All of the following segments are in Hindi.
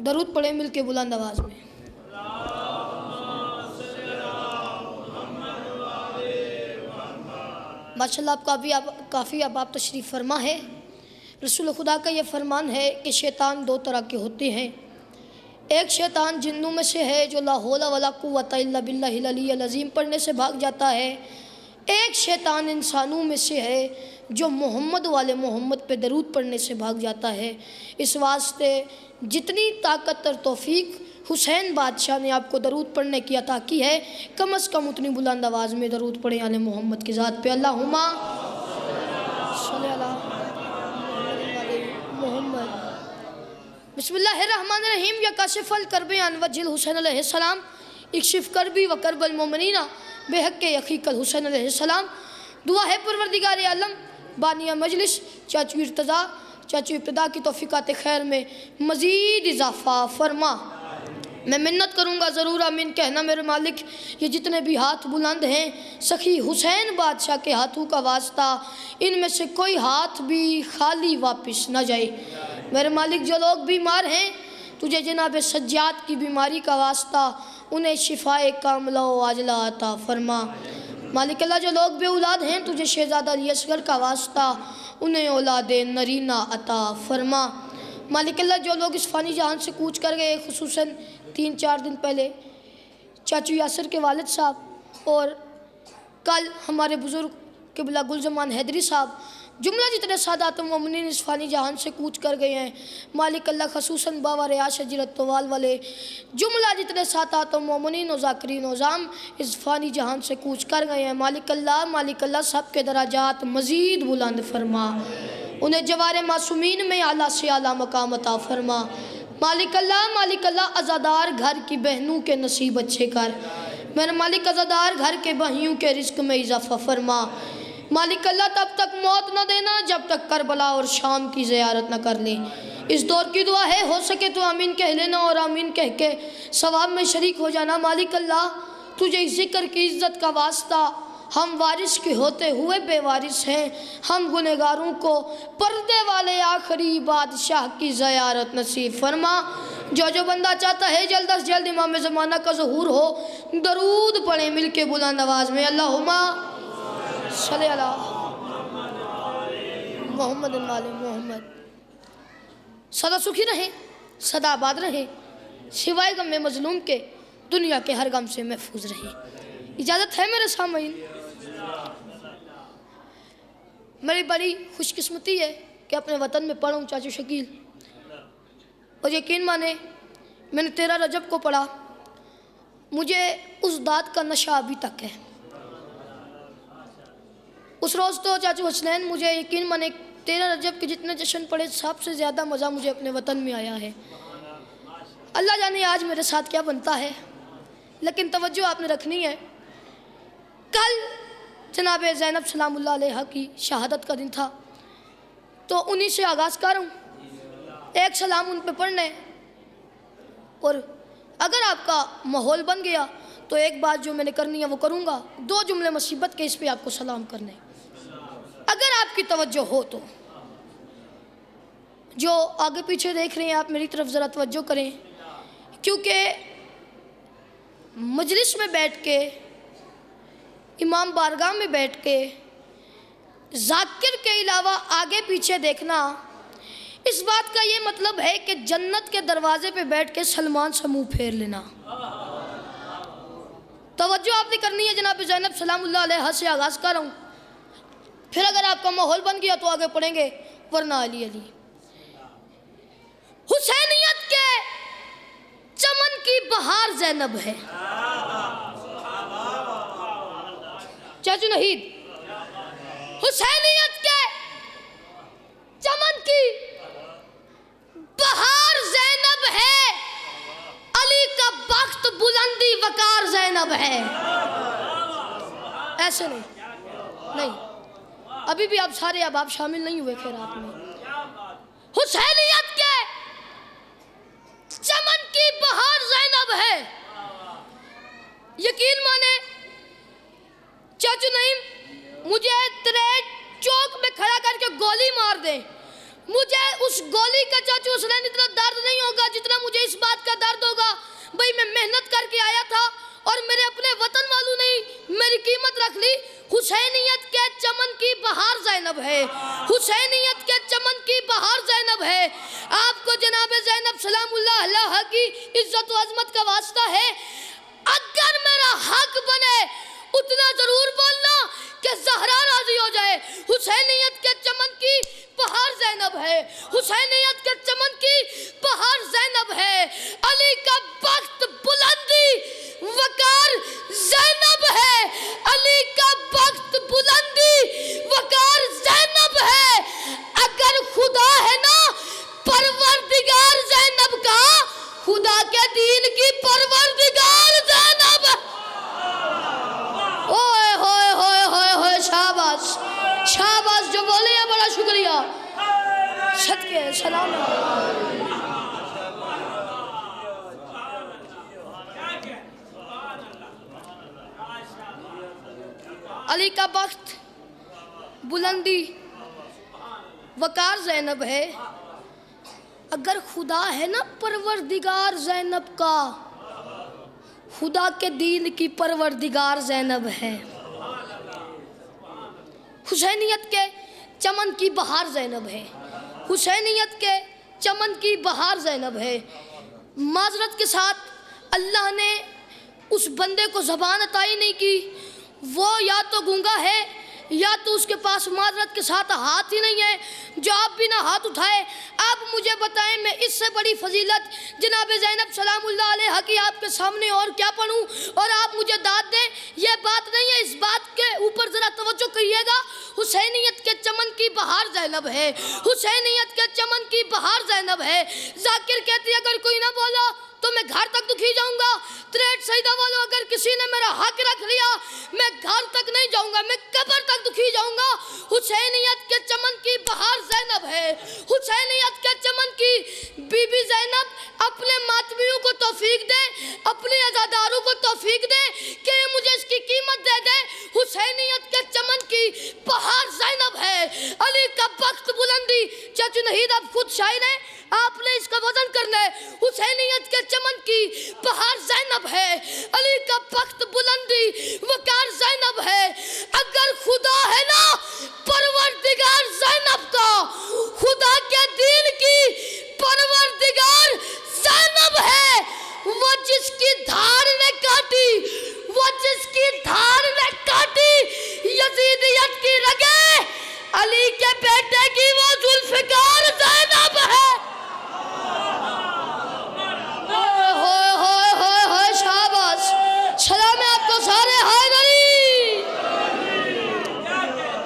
दरूद पढ़े मिल के बुलंद आवाज़ में। माशाल्लाह काफ़ी अब आप तशरीफ़ फरमा है। रसूल खुदा का ये फरमान है कि शैतान दो तरह के होते हैं। एक शैतान जिन्नों में से है जो ला हौला वला कुव्वता इल्ला बिल्लाहिल अलिय्यिल अज़ीम पढ़ने से भाग जाता है। एक शैतान इंसानों में से है जो मोहम्मद वाले मोहम्मद पे दरूद पढ़ने से भाग जाता है। इस वास्ते जितनी ताकत और तौफीक हुसैन बादशाह ने आपको दरूद पढ़ने की अता की है, कम अज़ कम उतनी बुलंद आवाज़ में दरूद पढ़ें आले मोहम्मद की ज़ात पे। अल्लाहुम्मा सल्ली अला मोहम्मद। बिस्मिल्लाहिर्रहमानिर्रहीम। या काशिफल करबे अन वजिल हुसैन अलैहिस्सलाम इक्शिफ करबी व करबल मोमिनीना बेहक के यकीकल हुसैन अलैहिस्सलाम। दुआ है परवरदिगार आलम बानिया मजलिस चाचू इब्तिदा की तौफीकात खैर में मज़ीद इजाफ़ा फरमा। मैं मिन्नत करूँगा ज़रूर आमीन कहना मेरे मालिक। ये जितने भी हाथ बुलंद हैं सखी हुसैन बादशाह के हाथों का वास्ता, इनमें से कोई हाथ भी खाली वापस न जाए मेरे मालिक। जो लोग बीमार हैं तुझे जनाब सज्जाद की बीमारी का वास्ता उन्हें शिफाए कामला व आजला अता फरमा। मालिक अल्लाह जो लोग बे औलाद हैं तुझे शहज़ादा अली असगर का वास्ता उन्हें औलाद नरीना अता फरमा। मालिक अल्लाह जो लोग इस फ़ानी जहान से कूच कर गए, खुसूसन 3-4 दिन पहले चाचू यासर के वालिद साहब और कल हमारे बुज़ुर्ग क़िबला गुलज़मान हैदरी साहब, जुमला जितने सादात मोमिनीन इस फ़ानी जहान से कूच कर गए हैं। मालिक अल्लाह खसूसन बाबा रियाश हजरत तवाल वाले जुमला जितने सादात मोमिनीन और ज़ाकिरीन ओज़ाम इस फ़ानी जहान से कूच कर गए हैं। मालिक अल्लाह सब के दराजात मज़ीद बुलंद फरमा, उन्हें जवार मासूमीन में आला से आला मकाम अता फरमा। मालिक अल्लाह अज़ादार घर की बहनों के नसीब अच्छे कर मेरे मालिक। अज़ादार घर के बहियों के रिस्क में इजाफ़ा फरमा। मालिक अल्लाह तब तक मौत न देना जब तक करबला और शाम की ज़ियारत न कर ले। इस दौर की दुआ है, हो सके तो आमीन कह लेना और आमीन कह के सवाब में शरीक हो जाना। मालिक अल्लाह तुझे ज़िक्र की इज़्ज़त का वास्ता हम वारिस के होते हुए बेवारिस हैं। हम गुनहगारों को पर्दे वाले आखिरी बादशाह की ज़ियारत नसीब फरमा। जो बंदा चाहता है जल्द अज जल्द इमाम ज़माना का ज़हूर हो, दरूद पढ़े मिल के बुलंद आवाज़ में। अल्लाहुम्मा सल्ली अला मोहम्मद वाले मोहम्मद। सदा सुखी रहे, सदा आबाद रहे, सिवाय गम में मजलूम के दुनिया के हर गम से महफूज रहे। इजाज़त है मेरे सामईन। मेरी बड़ी खुशकिस्मती है कि अपने वतन में पढ़ूँ चाचू शकील, और यकीन माने मैंने 13 रजब को पढ़ा, मुझे उस दाद का नशा अभी तक है। उस रोज़ तो चाचू हसनैन मुझे यकीन माने 13 रजब के जितने जश्न पड़े सबसे ज़्यादा मज़ा मुझे अपने वतन में आया है। अल्लाह जाने आज मेरे साथ क्या बनता है, लेकिन तवज्जो आपने रखनी है। कल जनाब ज़ैनब सलामुल्लाह अलैहा की शहादत का दिन था, तो उन्हीं से आगाज़ कर हूँ एक सलाम उन पे पढ़ने, और अगर आपका माहौल बन गया तो एक बात जो मैंने करनी है वो करूँगा। 2 जुमले मुसीबत के इस पे आपको सलाम करने, अगर आपकी तवज्जो हो तो। जो आगे पीछे देख रहे हैं आप मेरी तरफ ज़रा तवज्जो करें, क्योंकि मजलिस में बैठ के, इमाम बारगाह में बैठ के जाकिर के अलावा आगे पीछे देखना, इस बात का ये मतलब है कि जन्नत के दरवाजे पे बैठ के सलमान से मुँह फेर लेना। तवज्जो आपने करनी है। जनाब ज़ैनब सलामुल्लाह अलैहा से आगाज़ कर रहा हूँ, फिर अगर आपका माहौल बन गया तो आगे पढ़ेंगे, वरना अली अली। हुसैनियत के चमन की बहार ज़ैनब है चाचू नहीद। हुसैनियत के चमन की बहार ज़ैनब है, अली का बख्त बुलंदी वकार ज़ैनब है। ऐसे नहीं, अभी भी आप सारे अब आप शामिल नहीं हुए खैरात में। हुसैनियत के चमन की बहार ज़ैनब है। यकीन माने चाचू नईम, मुझे तेरे चौक में खड़ा करके गोली मार दे, मुझे उस गोली का चाचू हसनैन इतना दर्द नहीं होगा जितना मुझे इस जैनब है, हुसैनियत के चमन की बहार जैनब है। आपको जनाब जैनब सलामुल्लाह अलैहा की इज्जत व अजमत का वास्ता है, अगर मेरा हक बने उतना जरूर बोलना कि ज़हरा राजी हो जाए। हुसैनियत के चमन की बहार जैनब है, हुसैनियत के चमन की बहार जैनब है। अली का बख्त बुलंदी वकार जैनब है, अली का बख्त बुलंदी वकार जैनब है। अगर खुदा है ना परवरदिगार जैनब का, खुदा के दीन की परवरदिगार जैनब है। ओए होए होए होए होए, शाबाश शाबाश, जो बोले हैं बड़ा शुक्रिया, सदके सलाम। अली का बख्त बुलंदी वकार जैनब है। अगर खुदा है ना परवरदिगार जैनब का, खुदा के दीन की परवरदिगार जैनब है। हुसैनियत के चमन की बहार जैनब है, हुसैनियत के चमन की बहार जैनब है। माजरत के साथ अल्लाह ने उस बंदे को ज़बान अताई नहीं की, वो या तो गूंगा है या तो उसके पास माजरत के साथ हाथ ही नहीं है जो आप भी ना हाथ उठाए। आप मुझे बताएं, मैं इससे बड़ी फजीलत जनाब ज़ैनब सलामुल्लाह अलैहा की आपके सामने और क्या पढ़ूं, और आप मुझे दाद दें। यह बात नहीं है, इस बात के ऊपर ज़रा तवज्जो करिएगा। हुसैनियत के चमन की बहार ज़ैनब है, हुसैनियत के चमन की बहार ज़ैनब है। जाकिर कहती है अगर कोई ना बोला तो मैं घर तक दुखी जाऊंगा। त्रेट सईदा वालों, अगर किसी ने मेरा हक रख लिया मैं घर तक नहीं जाऊंगा, मैं कब्र तक दुखी जाऊंगा। हुसैनियत के चमन की बहार ज़ैनब है, हुसैनियत के चमन की बीबी ज़ैनब अपने मातमियों को तौफीक दे, अपने अज़ादारों को तौफीक दे कि मुझे इसकी कीमत दे दे। हुसैनियत के चमन की बहार ज़ैनब है, अली का बख्त बुलंदी। चाचू नहीद आप खुद शायर हैं, आपने इसका वजन करना है। हुसैनियत के चमन की बहार ज़ैनब है, अली का बख्त बुलंदी वकार ज़ैनब है। अगर खुदा है ना परवरदिगार ज़ैनब का, खुदा के दीन की परवरदिगार ज़ैनब है। वो जिसकी धार ने काटी, वो जिसकी धार ने काटी यजीदियत की रगे, अली के बेटे की वो जुल्फ़िकार ज़ैनब है। सलाम है आपको सारे, हायदरी।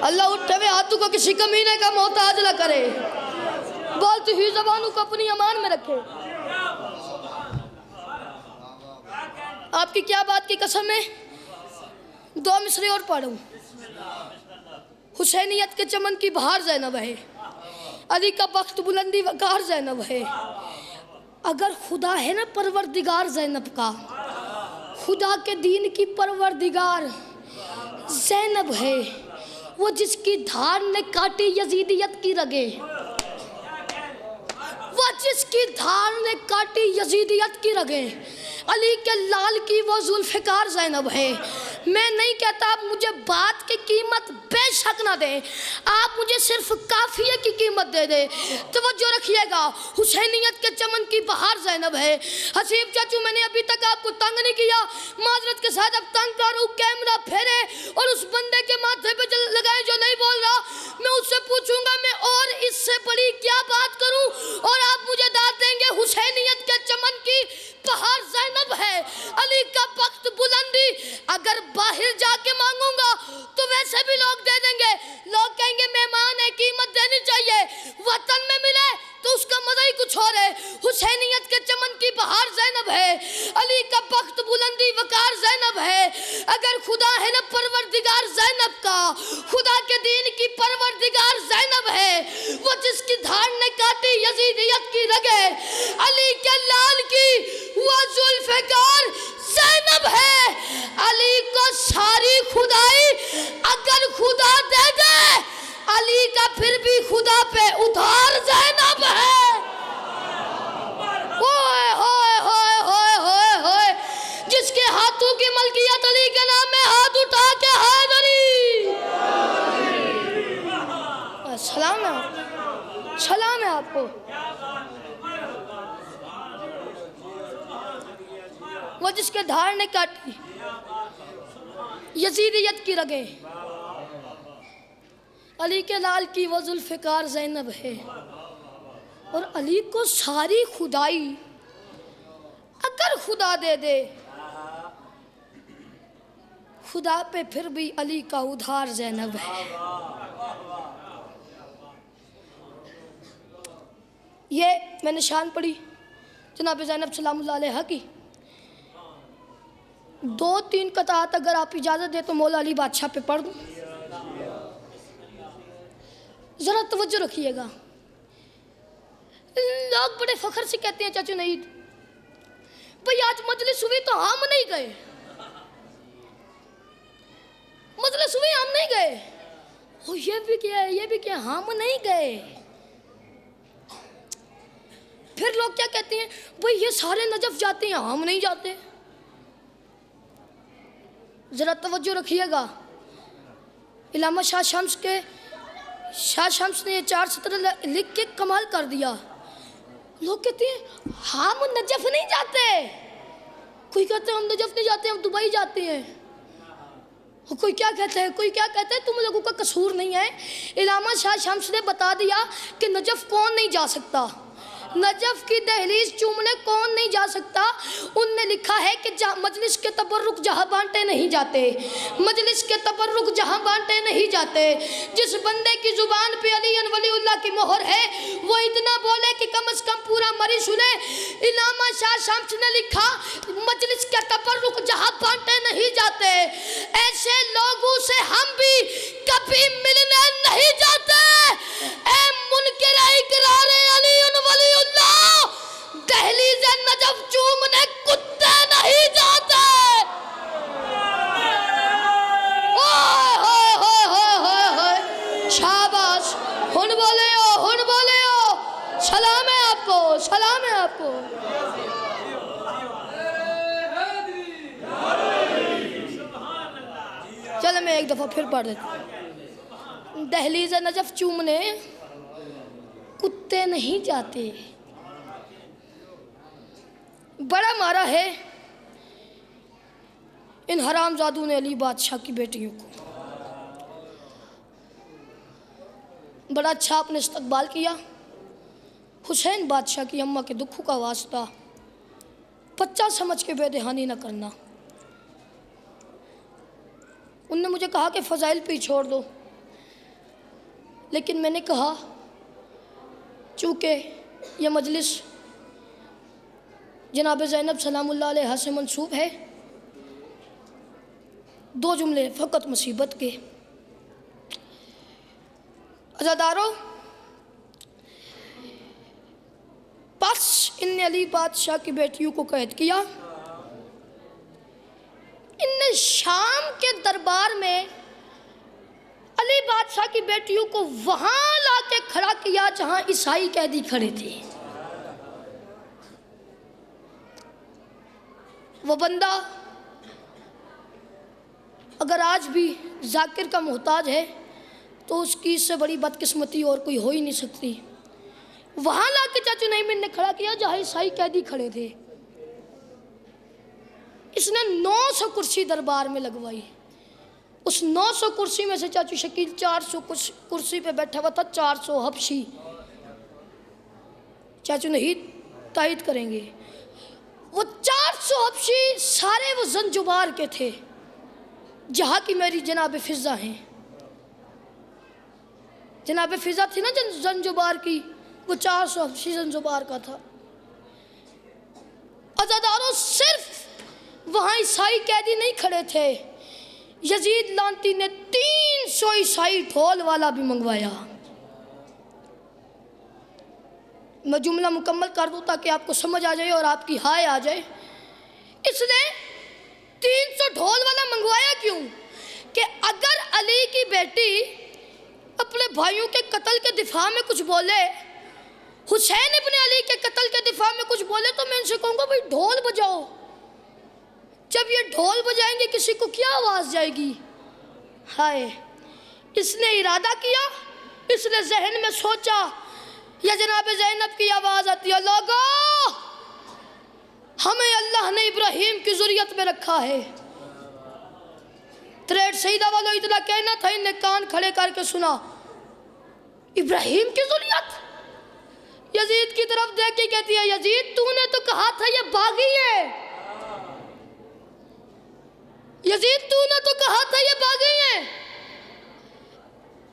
अल्लाह उठे हुए हाथों को किसी कमीने का मोहताज न करे, बोलती हुई ज़बानों को अपनी अमान में रखे। आपकी क्या बात की कसम है, दो मिसरे और पढ़ूं। हुसैनियत के चमन की बहार ज़ैनब है, अली का बख्त बुलंदी वकार ज़ैनब है। अगर खुदा है ना परवरदिगार ज़ैनब का, खुदा के दीन की परवरदिगार ज़ैनब है। वो जिसकी धार ने काटी यजीदियत की रगे, वो जिसकी धार ने काटी यजीदियत की रगे, अली के लाल की वो जुल्फ़िकार ज़ैनब है। मैं नहीं कहता आप मुझे बात की कीमत बेशक ना दें, आप मुझे सिर्फ काफिये की कीमत दे दे। तवज्जो रखिएगा, हुसैनियत के चमन की बहार ज़ैनब है। हसीब चाचू, मैंने अभी तक आपको तंग नहीं किया, माजरत के साथ अब तंग करूँ। कैमरा फेरे और उस बंदे के माथे पे लगाए जो नहीं बोल रहा, मैं उससे पूछूंगा मैं और इससे बड़ी क्या बात करूं, और आप मुझे दाद देंगे। हुसैनियत के चमन की बहार ज़ैनब है, अली का बख्त बुलंदी। अगर बाहर जाके मांगूंगा तो वैसे भी लोग दे देंगे, लोग कहेंगे मेहमान है, कीमत देनी चाहिए। वतन में मिले तो उसका मजा ही कुछ और है। हुसैनियत के चमन की बहार ज़ैनब है, अली का बख्त बुलंदी वकार ज़ैनब है। अगर खुदा है ना परवरदिगार ज़ैनब का, खुदा के दीन की परवरदिगार ज़ैनब है। वो जिसकी धार ने काटी यजीदियत की रगे, अली के लाल की वो जुल्फ़िकार ज़ैनब है। अली को सारी खुदाई अगर खुदा दे दे, अली का फिर भी खुदा पे उधार ज़ैनब है। होए होए होए होए होए होए, जिसके हाथों की मलकियत अली के नाम में, हाथ उठा के हाज़री। वो जिसके धार ने काटी यजीदियत की रगे, अली के लाल की वो जुल्फ़िकार ज़ैनब है। और अली को सारी खुदाई अगर खुदा दे दे, खुदा पे फिर भी अली का उधार ज़ैनब है। ये मैंने शान पढ़ी जनाब ज़ैनब सलामुल्लाह अलैहा की। 2-3 कतात अगर आप इजाज़त दे तो मौला अली बादशाह पे पढ़ दूँ। ज़रा तवज्जो रखिएगा। लोग बड़े फ़ख्र से कहते हैं चाचू नहीं भाई आज मजलिस हुई तो हम नहीं गए, मजलिस हुई हम नहीं गए। ओ ये भी क्या है, ये भी क्या, हम नहीं गए। फिर लोग क्या कहते हैं, भाई ये सारे नजफ जाते हैं हम नहीं जाते। ज़रा तवज्जो रखिएगा। इलामा शाह शम्स ने ये 4 सत्र लिख के कमाल कर दिया। लोग कहते हैं हम नजफ नहीं जाते, कोई कहते हैं हम नजफ नहीं जाते, हम दुबई जाते हैं। कोई क्या कहते हैं, कोई क्या कहते हैं, तुम लोगों का कसूर नहीं है। इलामा शाह शम्स ने बता दिया कि नजफ कौन नहीं जा सकता, नजफ की दहलीज चूमने कौन नहीं जा सकता। उनने लिखा है कि मजलिस के तबर्रुक जहाँ बांटे नहीं जाते, मजलिस के तबर्रुक जहाँ बांटे नहीं जाते। जिस बंदे की जुबान पे अली वलीउल्लाह की मोहर है वो इतना बोले कि कम से कम पूरा मरी सुने। इलामा शाह शम्स ने लिखा मजलिस के तबर्रुक जहाँ बांटे नहीं जाते, ऐसे लोगों से हम भी कभी मिलने नहीं जाते। ए मुनकिर इकरार अली वलीउल्लाह, दहलीज़ नजफ चूमने कुत्ते नहीं जाते। ओए होए होए होए होए होए, शाबाश, हुन बोले हो, हुन बोले हो। सलाम है आपको, सलाम है आपको। चलो मैं एक दफ़ा फिर पढ़ देता हूँ। दहलीज़ नजफ चूमने कुत्ते नहीं जाते। बड़ा मारा है इन हरामजादों ने अली बादशाह की बेटियों को। बड़ा अच्छा आपने इस्तकबाल किया। हुसैन बादशाह की अम्मा के दुखों का वास्ता बच्चा समझ के बेदहानी न करना। उनने मुझे कहा कि फ़ज़ाइल पे ही छोड़ दो, लेकिन मैंने कहा चूँकि यह मजलिस जनाब ज़ैनब सलामुल्लाह अलैहा से मंसूब है, 2 जुमले फ़कत मुसीबत के। अज़ादारों, बस इनने अली बादशाह की बेटियों को कैद किया। इनने शाम के दरबार में अली बादशाह की बेटियों को वहां लाके खड़ा किया जहां ईसाई कैदी खड़े थे। वो बंदा अगर आज भी जाकिर का मोहताज है तो उसकी इससे बड़ी बदकिस्मती और कोई हो ही नहीं सकती। वहां लाके चाचू नईम ने खड़ा किया जहां ईसाई कैदी खड़े थे। इसने 900 कुर्सी दरबार में लगवाई। उस 900 कुर्सी में से चाचू शकील 400 कुर्सी पे बैठा हुआ था, 400 हबशी। चाचू नहीं तायद करेंगे, वो 400 हबशी सारे वो जंजुबार के थे जहाँ की मेरी जनाब फिजा हैं। जनाब फिजा थी ना जंजुबार की, वो 400 हबशी जंजुबार का था। अज़ादारों, सिर्फ वहाँ ईसाई कैदी नहीं खड़े थे, यजीद लांती ने 300 ईसाई ढोल वाला भी मंगवाया। मैं जुमला मुकम्मल कर दूं ताकि आपको समझ आ जाए और आपकी हाय आ जाए। इसने 300 ढोल वाला मंगवाया क्यों? कि अगर अली की बेटी अपने भाइयों के कत्ल के दिफा में कुछ बोले, हुसैन इब्ने अली के कत्ल के दिफा में कुछ बोले, तो मैं इनसे कहूँगा भाई ढोल बजाओ। जब ये ढोल बजाएंगे किसी को क्या आवाज़ जाएगी? हाय, इसने इरादा किया, इसने जहन में सोचा, या जनाब ज़ैनब की आवाज़ आती है, लोगो हमें अल्लाह ने इब्राहिम की ज़ुर्रियत में रखा है। त्रेड शहीदा वालों इतना कहना था, इन्हें कान खड़े करके सुना। इब्राहिम की ज़ुर्रियत। यजीद की तरफ देख के कहती है, यजीद तूने तो कहा था ये बागी है, यजीद तूने तो कहा था ये बागी है,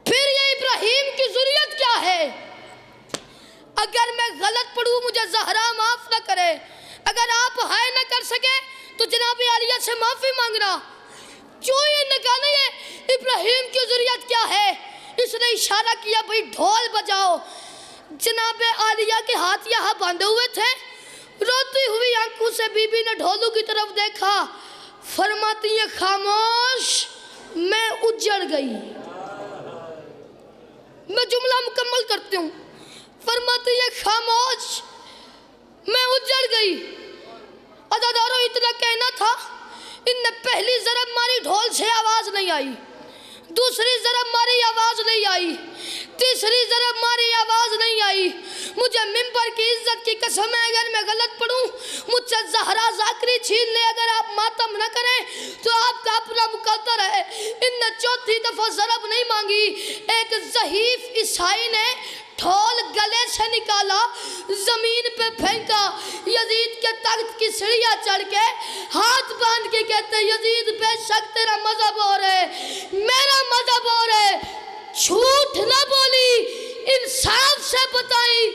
फिर ये इब्राहिम की ज़ुर्रियत क्या है? अगर मैं गलत पढ़ूं मुझे ज़हरा माफ न करे, अगर आप हाय न कर सके तो जनाब आलिया से माफी मांगना। जो ये निकाले ये इब्राहिम की ज़ुर्रियत क्या है? इसने इशारा किया, भाई ढोल बजाओ। जनाब आलिया के हाथ यहाँ बांधे हुए थे, रोती हुई आंखों से बीबी ने ढोलू की तरफ देखा, फरमाती है खामोश मैं उजड़ गई। मैं जुमला मुकम्मल करती हूँ। फरमाती है खामोश मैं उजड़ गई। अदादारों इतना कहना था, इनने पहली ज़रब मारी ढोल से आवाज़ नहीं आई, दूसरी ज़रब मारी आवाज़ नहीं आई, तीसरी ज़रब मारी आवाज़ नहीं आई। मुझे मिंबर की इज्जत की कसम है, अगर मैं गलत पढ़ूं मुझसे ज़हरा ज़ाकरी छीन ले, अगर आप मातम न करें तो आपका अपना मुकद्दर है। इनने चौथी दफ़ा ज़रब नहीं मांगी। एक ज़हीफ ईसाई ने ढोल गले से निकाला, जमीन पे फेंका। यजीद के तख्त की सीढ़ियां चढ़ के हाथ बांध के कहते, यजीद बेशक तेरा मजहब और है, मेरा मजहब और है, झूठ न बोली, इंसाफ से बताई।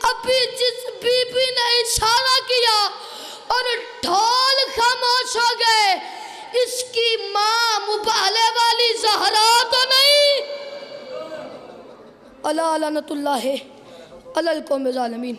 अभी जिस बीबी ने इशारा किया और ढोल खामोश हो गए, इसकी माँ मुबाले वाली ज़हरा तो नहीं। अला लानतुल्लाह अलल कौम ज़ालिमीन।